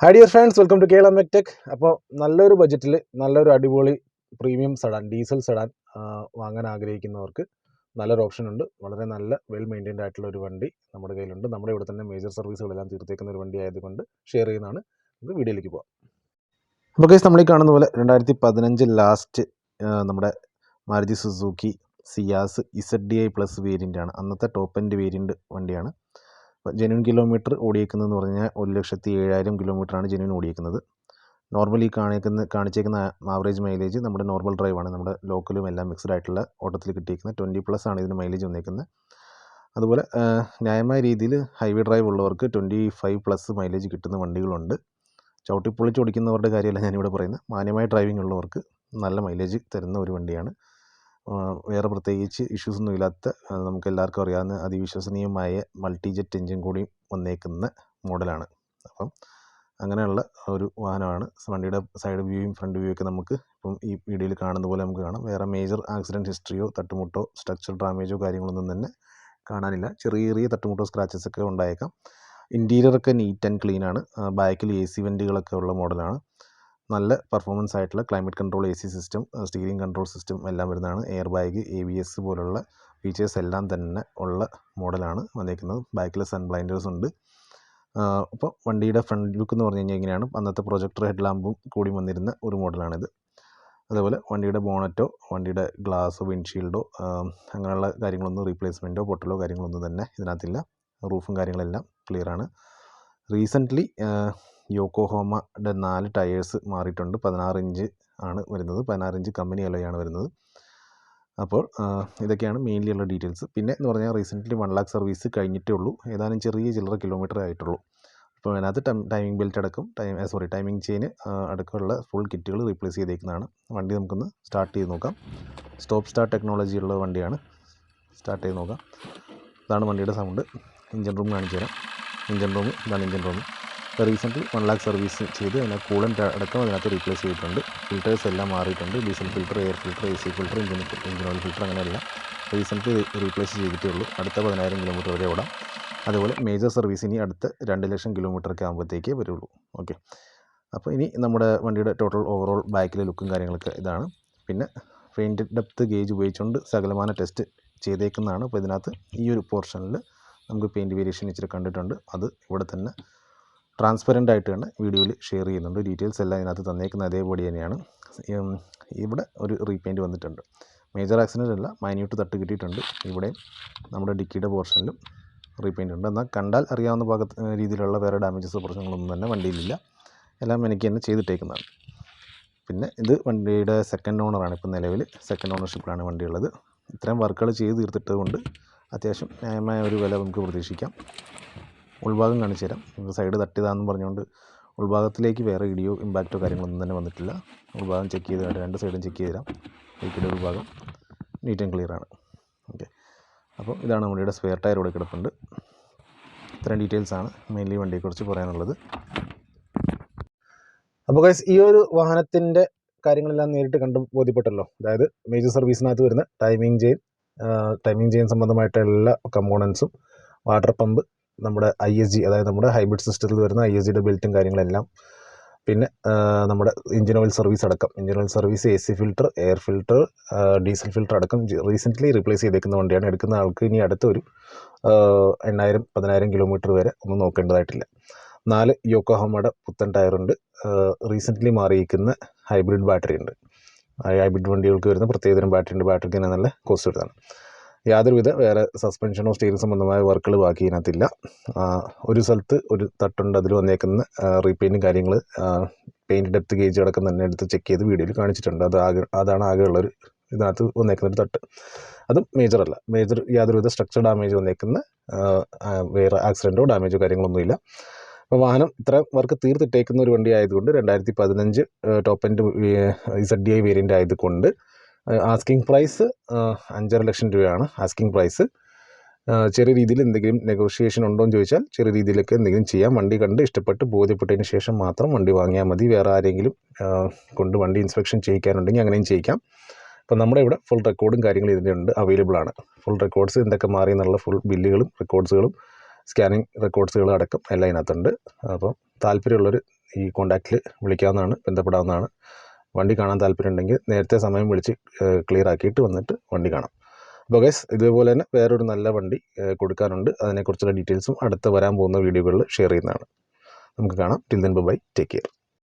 Hi dear friends, welcome to Kerala Mechtech. അപ്പോൾ നല്ലൊരു ബഡ്ജറ്റിൽ നല്ലൊരു അടിപൊളി പ്രീമിയം സെഡാൻ, ഡീസൽ സെഡാൻ വാങ്ങാൻ ആഗ്രഹിക്കുന്നവർക്ക് നല്ലൊരു ഓപ്ഷൻ ഉണ്ട്. വളരെ നല്ല വെൽ മെയിൻറ്റൈൻഡ് ആയിട്ടുള്ള ഒരു വണ്ടി നമ്മുടെ കയ്യിലുണ്ട്. നമ്മുടെ ഇവിടെ തന്നെ മേജർ സർവീസുകളെല്ലാം തീർത്തേക്കുന്ന ഒരു വണ്ടി ആയതുകൊണ്ട് ഷെയർ ചെയ്യുന്നതാണ്. നമുക്ക് വീഡിയോയിലേക്ക് പോകാം. അപ്പോൾ ഗൈസ്, നമ്മൾ ഈ കാണുന്ന പോലെ 2015 ലാസ്റ്റ് നമ്മുടെ Maruti Suzuki Ciaz ZDI plus വേരിയൻ്റാണ്. അന്നത്തെ ടോപ്പ് എൻഡ് വേരിയൻ്റ് വണ്ടിയാണ്. ജെന്യൂൻ കിലോമീറ്റർ ഓടിയേക്കുന്നതെന്ന് പറഞ്ഞാൽ 1,07,000 കിലോമീറ്ററാണ് ജെന്യൂൻ ഓടിയേക്കുന്നത്. നോർമലി കാണിച്ചേക്കുന്ന ആവറേജ് മൈലേജ് നമ്മുടെ നോർമൽ ഡ്രൈവാണ്, നമ്മുടെ ലോക്കലും എല്ലാം മിക്സ്ഡ് ആയിട്ടുള്ള ഓട്ടത്തിൽ കിട്ടിയേക്കുന്നത് 20+ ആണ് ഇതിന് മൈലേജ് വന്നേക്കുന്നത്. അതുപോലെ ന്യായമായ രീതിയിൽ ഹൈവേ ഡ്രൈവ് ഉള്ളവർക്ക് 25+ മൈലേജ് കിട്ടുന്ന വണ്ടികളുണ്ട്. ചവിട്ടിപ്പൊളിച്ച് ഓടിക്കുന്നവരുടെ കാര്യമല്ല ഞാനിവിടെ പറയുന്നത്. മാന്യമായ ഡ്രൈവിംഗ് ഉള്ളവർക്ക് നല്ല മൈലേജ് തരുന്ന ഒരു വണ്ടിയാണ്. വേറെ പ്രത്യേകിച്ച് ഇഷ്യൂസൊന്നും ഇല്ലാത്ത, നമുക്ക് എല്ലാവർക്കും അറിയാവുന്ന അതിവിശ്വസനീയമായ മൾട്ടി ജെറ്റ് എൻജിൻ കൂടി വന്നേക്കുന്ന മോഡലാണ്. അപ്പം അങ്ങനെയുള്ള ഒരു വാഹനമാണ്. വണ്ടിയുടെ സൈഡ് വ്യൂയും ഫ്രണ്ട് വ്യൂ ഒക്കെ നമുക്ക് ഇപ്പം ഈ വീഡിയോയിൽ കാണുന്ന പോലെ നമുക്ക് കാണാം. വേറെ മേജർ ആക്സിഡൻറ്റ് ഹിസ്റ്ററിയോ തട്ടുമുട്ടോ സ്ട്രക്ചർ ഡാമേജോ കാര്യങ്ങളൊന്നും തന്നെ കാണാനില്ല. ചെറിയ ചെറിയ തട്ടുമുട്ടോ സ്ക്രാച്ചസ് ഒക്കെ ഉണ്ടായേക്കാം. ഇൻറ്റീരിയറൊക്കെ നീറ്റ് ആൻഡ് ക്ലീൻ ആണ്. ബാക്കിൽ AC വെൻറ്റുകളൊക്കെ ഉള്ള മോഡലാണ്. നല്ല പെർഫോമൻസ് ആയിട്ടുള്ള climate control AC system, steering control system എല്ലാം വരുന്നതാണ്. എയർ ബാഗ്, ABS പോലുള്ള ഫീച്ചേഴ്സ് എല്ലാം തന്നെ ഉള്ള മോഡലാണ് വന്നേക്കുന്നത്. ബാക്കിൽ സൺ ബ്ലൈൻഡേഴ്സ് ഉണ്ട്. അപ്പോൾ വണ്ടിയുടെ ഫ്രണ്ട് ലുക്ക് എന്ന് പറഞ്ഞു കഴിഞ്ഞാൽ ഇങ്ങനെയാണ്. അന്നത്തെ പ്രൊജക്ടർ ഹെഡ് ലാമ്പും കൂടി വന്നിരുന്ന ഒരു മോഡലാണിത്. അതേപോലെ വണ്ടിയുടെ ബോണറ്റോ വണ്ടിയുടെ ഗ്ലാസോ വിൻഡ്ഷീൽഡോ അങ്ങനെയുള്ള കാര്യങ്ങളൊന്നും റീപ്ലേസ്മെൻറ്റോ പൊട്ടലോ കാര്യങ്ങളൊന്നും തന്നെ ഇതിനകത്തില്ല. റൂഫും കാര്യങ്ങളെല്ലാം ക്ലിയറാണ്. റീസെൻ്റ്ലി യോക്കോഹോമയുടെ 4 ടയേഴ്സ് മാറിയിട്ടുണ്ട്. 16 ഇഞ്ച് ആണ് വരുന്നത്. 16 ഇഞ്ച് കമ്പനി അലോയാണ് വരുന്നത്. അപ്പോൾ ഇതൊക്കെയാണ് മെയിൻലി ഉള്ള ഡീറ്റെയിൽസ്. പിന്നെ എന്ന് പറഞ്ഞാൽ റീസെൻ്റ്ലി 1 lakh സർവീസ് കഴിഞ്ഞിട്ടേ ഉള്ളൂ. ഏതാനും ചെറിയ ചില്ലറ കിലോമീറ്റർ ആയിട്ടുള്ളൂ. അപ്പോൾ അതിനകത്ത് ടൈമിംഗ് ബെൽറ്റ് അടക്കം ടൈമിംഗ് ചെയിൻ അടക്കമുള്ള ഫുൾ കിറ്റുകൾ റീപ്ലേസ് ചെയ്തേക്കുന്നതാണ്. വണ്ടി നമുക്കൊന്ന് സ്റ്റാർട്ട് ചെയ്ത് നോക്കാം. സ്റ്റോപ്പ് സ്റ്റാർട്ട് ടെക്നോളജി ഉള്ള വണ്ടിയാണ്. സ്റ്റാർട്ട് ചെയ്ത് നോക്കാം. ഇതാണ് വണ്ടിയുടെ സൗണ്ട്. എഞ്ചിൻ റൂം കാണിച്ചു തരാം. ഇതാണ് engine room. Recently 1 lakh service ചെയ്ത് അതിനകത്ത് കൂളൻ്റ് അടക്കം അതിനകത്ത് റീപ്ലേസ് ചെയ്തിട്ടുണ്ട്. ഫിൽറ്റേഴ്സ് എല്ലാം മാറിയിട്ടുണ്ട്. Diesel filter, air filter, AC filter, engine oil filter അങ്ങനെയെല്ലാം റീസെൻ്റ്ലി റീപ്ലേസ് ചെയ്തിട്ടേ ഉള്ളൂ. അടുത്ത 10,000 കിലോമീറ്റർ വരെ ഓടാം. അതുപോലെ മേജർ സർവീസ് ഇനി അടുത്ത 2 ലക്ഷം കിലോമീറ്ററൊക്കെ ആകുമ്പോഴത്തേക്കേ വരുള്ളൂ. ഓക്കെ, അപ്പോൾ ഇനി നമ്മുടെ വണ്ടിയുടെ ടോട്ടൽ ഓവറോൾ ബാക്കിലെ ലുക്കും കാര്യങ്ങളൊക്കെ ഇതാണ്. പിന്നെ പെയിൻറ്റ് ഡെപ്ത്ത് ഗേജ് ഉപയോഗിച്ചുകൊണ്ട് സകലമാന ടെസ്റ്റ് ചെയ്തേക്കുന്നതാണ്. അപ്പോൾ ഇതിനകത്ത് ഈ ഒരു പോർഷനിൽ നമുക്ക് പെയിൻറ്റ് വേരിയേഷൻ ഇച്ചിരി കണ്ടിട്ടുണ്ട്. അത് ഇവിടെ തന്നെ ട്രാൻസ്പെറൻ്റ് ആയിട്ട് തന്നെ വീഡിയോയിൽ ഷെയർ ചെയ്യുന്നുണ്ട്. ഡീറ്റെയിൽസ് എല്ലാം ഇതിനകത്ത് തന്നേക്കുന്ന അതേപടി തന്നെയാണ്. ഇവിടെ ഒരു റീപെയിൻറ്റ് വന്നിട്ടുണ്ട്. മേജർ ആക്സിഡൻ്റ് അല്ല, മൈന്യൂട്ട് തട്ട് കിട്ടിയിട്ടുണ്ട്. ഇവിടെ നമ്മുടെ ഡിക്കിയുടെ പോർഷനിലും റീപെയിൻ്റ് ഉണ്ട്. എന്നാൽ കണ്ടാൽ അറിയാവുന്ന രീതിയിലുള്ള വേറെ ഡാമേജസോ പ്രശ്നങ്ങളൊന്നും തന്നെ വണ്ടിയിലില്ല. എല്ലാം എനിക്ക് തന്നെ ചെയ്തിട്ടേക്കുന്നതാണ്. പിന്നെ ഇത് വണ്ടിയുടെ സെക്കൻഡ് ഓണറാണ്. ഇപ്പം നിലവിൽ സെക്കൻഡ് ഓണർഷിപ്പിലാണ് വണ്ടിയുള്ളത്. ഇത്രയും വർക്കുകൾ ചെയ്ത് തീർത്തിട്ടത് കൊണ്ട് അത്യാവശ്യം ന്യായമായ ഒരു വില നമുക്ക് പ്രതീക്ഷിക്കാം. ഉൾഭാഗം കാണിച്ചു തരാം. നമുക്ക് സൈഡ് തട്ടിയതാണെന്ന് പറഞ്ഞുകൊണ്ട് ഉൾഭാഗത്തിലേക്ക് വേറെ ഇടിയോ ഇമ്പാക്റ്റോ കാര്യങ്ങളൊന്നും തന്നെ വന്നിട്ടില്ല. ഉൾഭാഗം ചെക്ക് ചെയ്ത് 2 സൈഡും ചെക്ക് ചെയ്ത് തരാം. ബൈക്കിൻ്റെ ഉൾഭാഗം നീറ്റ് ആൻഡ് ക്ലിയർ ആണ്. ഓക്കെ, അപ്പോൾ ഇതാണ് വണ്ടിയുടെ സ്പെയർ ടയർ ഇവിടെ കിടപ്പുണ്ട്. ഇത്രയും ഡീറ്റെയിൽസാണ് മെയിൻലി വണ്ടിയെക്കുറിച്ച് പറയാനുള്ളത്. അപ്പോൾ ഗൈസ്, ഈ ഒരു വാഹനത്തിൻ്റെ കാര്യങ്ങളെല്ലാം നേരിട്ട് കണ്ട് ബോധ്യപ്പെട്ടല്ലോ. അതായത് മേജർ സർവീസിനകത്ത് വരുന്ന ടൈമിംഗ് ചെയിൻ സംബന്ധമായിട്ട് എല്ലാ കമ്പോണൻസും, വാട്ടർ പമ്പ്, നമ്മുടെ ISG അതായത് നമ്മുടെ ഹൈബ്രിഡ് സിസ്റ്റത്തിൽ വരുന്ന ISGയുടെ ബെൽറ്റും കാര്യങ്ങളെല്ലാം, പിന്നെ നമ്മുടെ എഞ്ചിൻ ഓയിൽ സർവീസ് അടക്കം, engine oil service, AC filter, air filter, diesel filter അടക്കം റീസെൻ്റ്ലി റീപ്ലേസ് ചെയ്തേക്കുന്ന വണ്ടിയാണ്. എടുക്കുന്ന ആൾക്ക് ഇനി അടുത്തൊരു 8,000-10,000 കിലോമീറ്റർ വരെ ഒന്നും നോക്കേണ്ടതായിട്ടില്ല. 4 യോക്കോഹാമയുടെ പുത്തൻ ടയറുണ്ട്. റീസെൻ്റ്ലി മാറിയിരിക്കുന്ന ഹൈബ്രിഡ് ബാറ്ററി ഉണ്ട്. ഹൈബ്രിഡ് വണ്ടികൾക്ക് വരുന്ന പ്രത്യേകതരം ബാറ്ററി ഉണ്ട്. ബാറ്ററിക്ക് തന്നെ നല്ല കോസ്റ്റ് വരുന്നതാണ്. യാതൊരുവിധ വേറെ സസ്പെൻഷനോ സ്റ്റീറിംഗ് സംബന്ധമായ വർക്കുകൾ ബാക്കി ഇതിനകത്തില്ല. ഒരു സ്ഥലത്ത് ഒരു തട്ടുണ്ട്, അതിൽ വന്നേക്കുന്ന റീപെയിൻറ്റും കാര്യങ്ങൾ, പെയിൻറ്റ് ഡെപ്ത്ത് ഗേജ് അടക്കം തന്നെ എടുത്ത് ചെക്ക് ചെയ്ത് വീഡിയോയിൽ കാണിച്ചിട്ടുണ്ട്. അതാണ് ആകെയുള്ളൊരു ഇതിനകത്ത് വന്നേക്കുന്നൊരു തട്ട്. അതും മേജറല്ല. യാതൊരുവിധ സ്ട്രക്ചർ ഡാമേജ് വന്നേക്കുന്ന വേറെ ആക്സിഡൻറ്റോ ഡാമേജോ കാര്യങ്ങളൊന്നുമില്ല. അപ്പോൾ വാഹനം ഇത്ര വർക്ക് തീർത്തിട്ടേക്കുന്ന ഒരു വണ്ടി ആയതുകൊണ്ട് 2015 ടോപ്പ് എൻഡ് ZDI വേരിയൻ്റ് ആയതുകൊണ്ട് ആസ്കിങ് പ്രൈസ് 5.5 ലക്ഷം രൂപയാണ് ആസ്കിങ് പ്രൈസ്. ചെറിയ രീതിയിൽ എന്തെങ്കിലും നെഗോഷിയേഷൻ ഉണ്ടോ എന്ന് ചോദിച്ചാൽ ചെറിയ രീതിയിലൊക്കെ എന്തെങ്കിലും ചെയ്യാം. വണ്ടി കണ്ട് ഇഷ്ടപ്പെട്ട് ബോധ്യപ്പെട്ടതിന് ശേഷം മാത്രം വണ്ടി വാങ്ങിയാൽ മതി. വേറെ ആരെങ്കിലും കൊണ്ട് വണ്ടി ഇൻസ്പെക്ഷൻ ചെയ്യിക്കാനുണ്ടെങ്കിൽ അങ്ങനെയും ചെയ്യിക്കാം. അപ്പോൾ നമ്മുടെ ഇവിടെ ഫുൾ റെക്കോർഡും കാര്യങ്ങളും ഇതിൻ്റെ ഉണ്ട്, അവൈലബിൾ ആണ്. ഫുൾ റെക്കോർഡ്സ് എന്തൊക്കെ മാറി എന്നുള്ള ഫുൾ ബില്ലുകളും റെക്കോർഡ്സുകളും സ്കാനിങ് റെക്കോർഡ്സുകളും അടക്കം എല്ലാം ഇതിനകത്തുണ്ട്. അപ്പോൾ താല്പര്യമുള്ളവർ ഈ കോൺടാക്റ്റിൽ വിളിക്കാവുന്നതാണ്, ബന്ധപ്പെടാവുന്നതാണ്. വണ്ടി കാണാൻ താല്പര്യമുണ്ടെങ്കിൽ നേരത്തെ സമയം വിളിച്ച് ക്ലിയർ ആക്കിയിട്ട് വന്നിട്ട് വണ്ടി കാണാം. അപ്പോൾ ഗൈസ്, ഇതേപോലെ തന്നെ വേറൊരു നല്ല വണ്ടി കൊടുക്കാനുണ്ട്. അതിനെക്കുറിച്ചുള്ള ഡീറ്റെയിൽസും അടുത്ത് വരാൻ പോകുന്ന വീഡിയോകളിൽ ഷെയർ ചെയ്യുന്നതാണ്. നമുക്ക് കാണാം. Till then bye, take care.